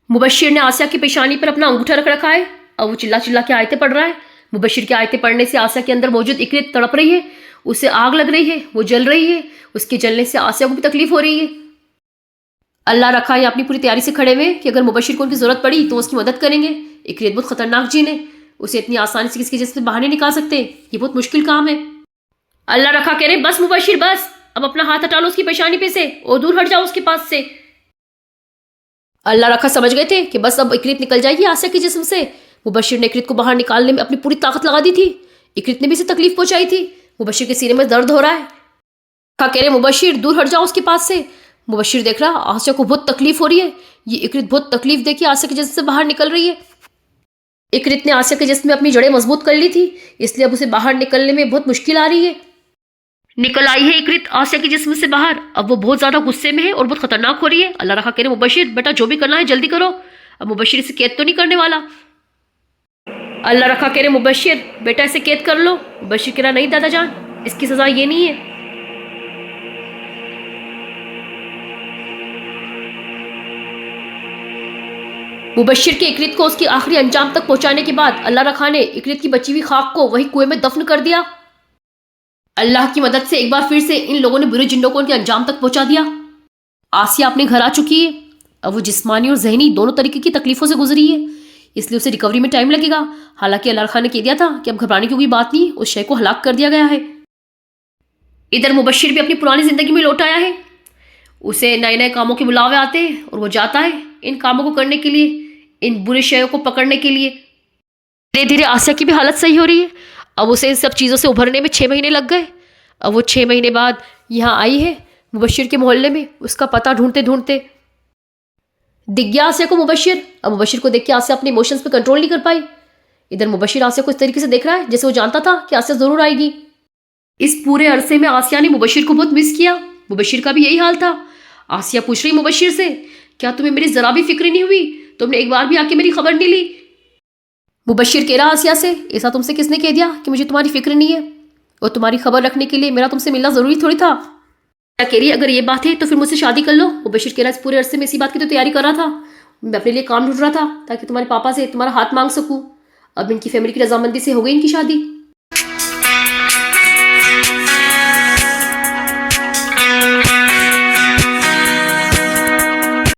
मुबशिर ने आसिया की पेशानी पर अपना अंगूठा रख रखा है। अब वो चिल्ला चिल्ला के आयतें पढ़ रहा है। मुबशिर की आयतें पढ़ने से आसिया के अंदर मौजूद इकरित तड़प रही है, उसे आग लग रही है, वो जल रही है। उसके जलने से आसिया को भी तकलीफ हो रही है। अल्लाह रखा है अपनी पूरी तैयारी से खड़े हुए कि अगर मुबशिर को उनकी जरूरत पड़ी तो उसकी मदद करेंगे। इकरित बहुत खतरनाक जिन है, उसे इतनी आसानी से किसी जिसम से बाहर नहीं निकाल सकते, ये बहुत मुश्किल काम है। अल्लाह रखा कह रहे बस मुबशिर बस, अब अपना हाथ हटा लो उसकी पेशानी पे से और दूर हट जाओ उसके पास से। अल्लाह रखा समझ गए थे कि बस अब इकरित निकल जाएगी आसिया के जिस्म से। मुबशिर ने इकरित को बाहर निकालने में अपनी पूरी ताकत लगा दी थी। इकरित ने भी इसे तकलीफ पहुंचाई थी। मुबशिर के सीने में दर्द हो रहा है। कह रहे मुबशिर दूर हट जाओ उसके पास से। मुबशिर देख रहा आसिया को बहुत तकलीफ हो रही है। ये इकरित बहुत तकलीफ देखी आसिया के जिस्म से बाहर निकल रही है। इकरित ने आसिया के जिस्म में अपनी जड़ें मजबूत कर ली थी, इसलिए अब उसे बाहर निकलने में बहुत मुश्किल आ रही है। निकल आई है इकरित आसिया के जिस्म से बाहर। अब वो बहुत ज्यादा गुस्से में है और बहुत खतरनाक हो रही है। अल्लाह रखा कह रहे मुबशिर बेटा जो भी करना है जल्दी करो। अब मुबशिर इसे कैद तो नहीं करने वाला। अल्लाह रखा कह रहे मुबशिर बेटा इसे कैद कर लो। मुबशिर कह रहा नहीं दादा जान, इसकी सजा ये नहीं है। मुबशिर के इकरित को उसकी आखिरी अंजाम तक पहुंचाने के बाद अल्लाह रखा ने इकरित की बची हुई खाक को वही कुएं में दफन कर दिया। अल्लाह की मदद से एक बार फिर से इन लोगों ने बुरे जिन्नों को उनके अंजाम तक पहुंचा दिया। आसिया अपने घर आ चुकी है। अब वो जिस्मानी और जहनी दोनों तरीके की तकलीफों से गुजरी है, इसलिए उसे रिकवरी में टाइम लगेगा। हालांकि अल्लाह रखा ने कह दिया था कि अब घबराने की कोई बात नहीं, उस शय को हलाक कर दिया गया है। इधर मुबशिर भी अपनी पुरानी जिंदगी में लौट आया है। उसे नए नए कामों के बुलावे आते हैं और वो जाता है इन कामों को करने के लिए, इन बुरे शयों को पकड़ने के लिए। धीरे धीरे आसिया की भी हालत सही हो रही है। अब उसे इन सब चीज़ों से उभरने में 6 महीने लग गए। अब वो 6 महीने बाद यहाँ आई है मुबशिर के मोहल्ले में। उसका पता ढूंढते ढूंढते दिख गया आसिया को मुबशिर। अब मुबशिर को देख के आसिया अपने इमोशंस पे कंट्रोल नहीं कर पाई। इधर मुबशिर आसिया को इस तरीके से देख रहा है जैसे वो जानता था कि आसिया जरूर आएगी। इस पूरे अरसे में आसिया ने मुबशिर को बहुत मिस किया। मुबशिर का भी यही हाल था। आसिया पूछ रही मुबशिर से क्या तुम्हें मेरी जरा भी फिक्र नहीं हुई, तुमने एक बार भी आके मेरी खबर नहीं ली। मुबशिर कह रहा आसिया से ऐसा तुमसे किसने कह दिया कि मुझे तुम्हारी फिक्र नहीं है, और तुम्हारी खबर रखने के लिए मेरा तुमसे मिलना जरूरी थोड़ी था। क्या कह रही अगर ये बात है तो फिर मुझसे शादी कर लो। मुबशिर कह रहा इस पूरे अरसे में इसी बात की तो तैयारी कर रहा था, मैं अपने लिए काम ढूंढ रहा था ताकि तुम्हारे पापा से तुम्हारा हाथ मांग सकूं। अब इनकी फैमिली की रजामंदी से हो गई इनकी शादी।